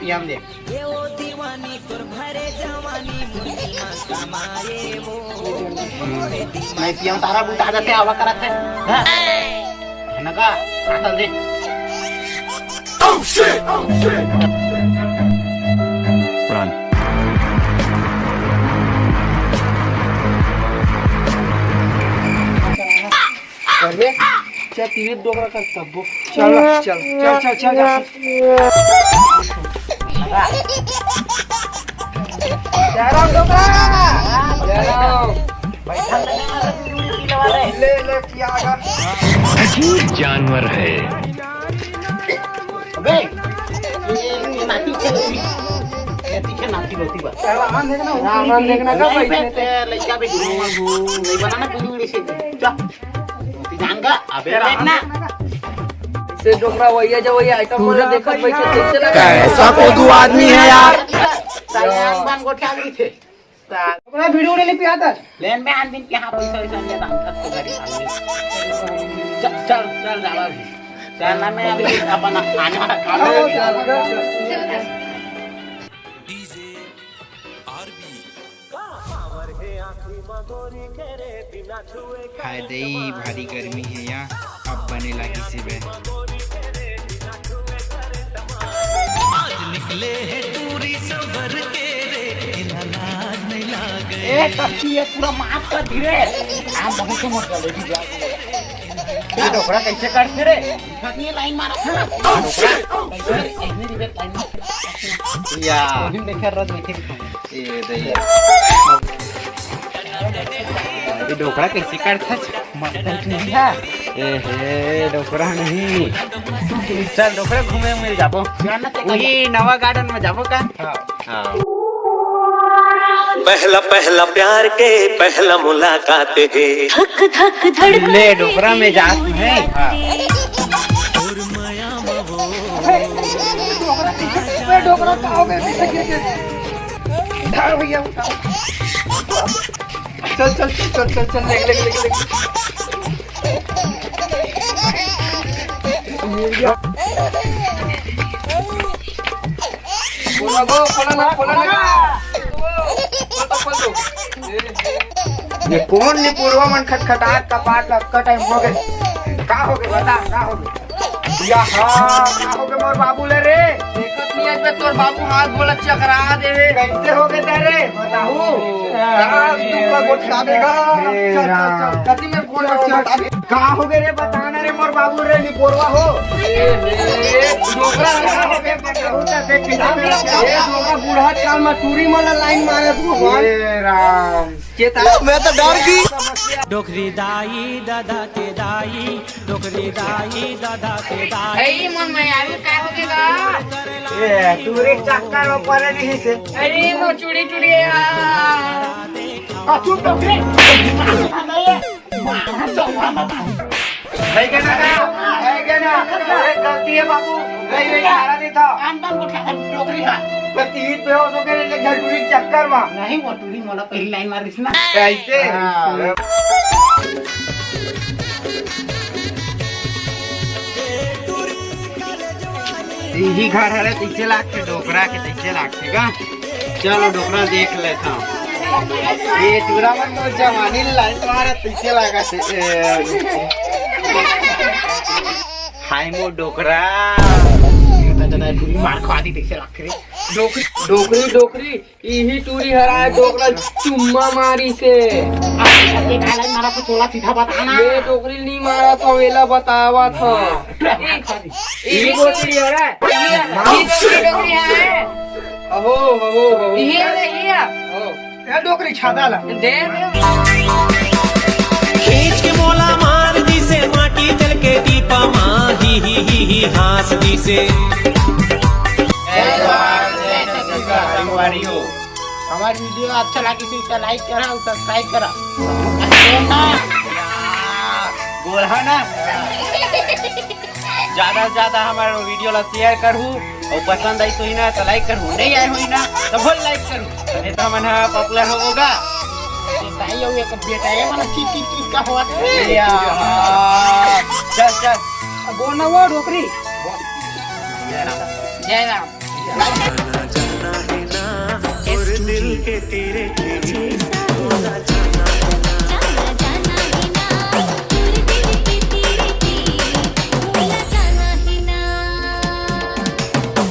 पियम दे मैं पियम तारा बुता जाते आवा करत है नका आतल दे Oh shit! Run. अरे क्या टीवी डोकरा का तब्बो चल चल चल चल चल जयराम डोकरा जयराम ले ले क्या अजीब जानवर है। अबे ये नाती चलती पीछे नाती होती बस सामान देखना का पैसे लइका पे नहीं बनाना पूरी से जा जान का अबे देखना से डोकरा वैया जो वैया आइटम वाला देखत बैठे कैसे लगा ऐसा कोदू आदमी है यार सायान बन गोठा गई थे अपना वीडियो ले पे आता लेन में आन दिन के हां पैसा वैसा ले दाम तक तो गाड़ी आनी चल चल चल जाला चल ना मैं अभी अपन आने वाला काम हाय दई भारी गर्मी है यहाँ अब बने लगी सी बे आज निकले हैं टूरी सबर के रे इलाज नहीं लागे ए कच्ची है पूरा माफ कर धीरे आप बहुत मत कर दे ये डोकरा कैसे करते रे ये लाइन मारा डोकरा कैसे ऐसे रिवर्स लाइन मार या हम देखा रोज में ये दई ये डोकरा कैसे करता मत नहीं है ए हे डोकरा नहीं चल डोकरा घूमे मिल जाबो वही नवा गार्डन में जाबो का हां पहला पहला प्यार के पहला मुलाकात है धक धक धड़कन ले डोकरा में जात है डोकरा खाओ में पीछे गिर के धर भैया चल चल चल चल चल ले ले ले ले बोला गो बोला ना ये कौन ने पूर्वा मन खटखटाट कपाट का टाइम हो गए का हो गए बता का हो गए या हां का हो गए मोर बाबू ले रे देखत नहीं आज पे तोर बाबू हाथ बोला चकरा देवे कैसे हो गए तेरे बताऊ तू गोठा देगा चल चल कति में फोन बता का हो गए रे बताना रे मोर बाबू रे नी पोरवा हो डोकरा का हो गए बताऊ त देख के डोकरा बूढ़ा काल में टूरी वाला लाइन मारे भगवान हे राम मैं तो डर गई डोकरी दाई दादा के दाई डोकरी दाई दादा के दाई मन में आवे का हो गएगा ए टूरी चक्कर ऊपर नहीं से अरे वो चूड़ी चूड़ी यार चुप डोकरे है क्या ना गलती है बाबू नहीं हारा नहीं था आंदन को डोकरी हां तीन पे हो तो के टूरी चक्कर में नहीं वो टूरी मोला पहली लाइन मार दिस ना कैसे यही घर है 30 लाख के डोकरा के 30 लाख के का चलो डोकरा देख लेता हूँ ये टूरा मन तो जवानी लाइन तुम्हारा 30 लाख से हाय मो डोकरा टूरी मार खा दी देखसे लाख रे डोकरी यही टूरी हरा डोकरा चुम्मा मारी से ये लाइन मारा को थोड़ा सीधा बताना ये डोकरी नहीं मारा था वेला बतावा था यही डोकरी हरा ये डोकरी है अहो ये डोकरी छादा ला दे खींच के मोला मार दी से माटी जल के दीपा माँ ही हाथ दी से हमारी वीडियो अच्छा लगी तो लाइक करा और सब्सक्राइब करा बोला ना ज्यादा से ज्यादा हमारे वीडियो ला शेयर करू और पसंद आई तो ही ना तो लाइक करू नहीं आई हुई ना तो बोल लाइक करू नहीं तो हमन पॉपुलर होगा ताई हो एक बेटा है माने चीट का हुआ चल चल बोलना वो डोकरी जय राम जाना है ना और दिल के तेरे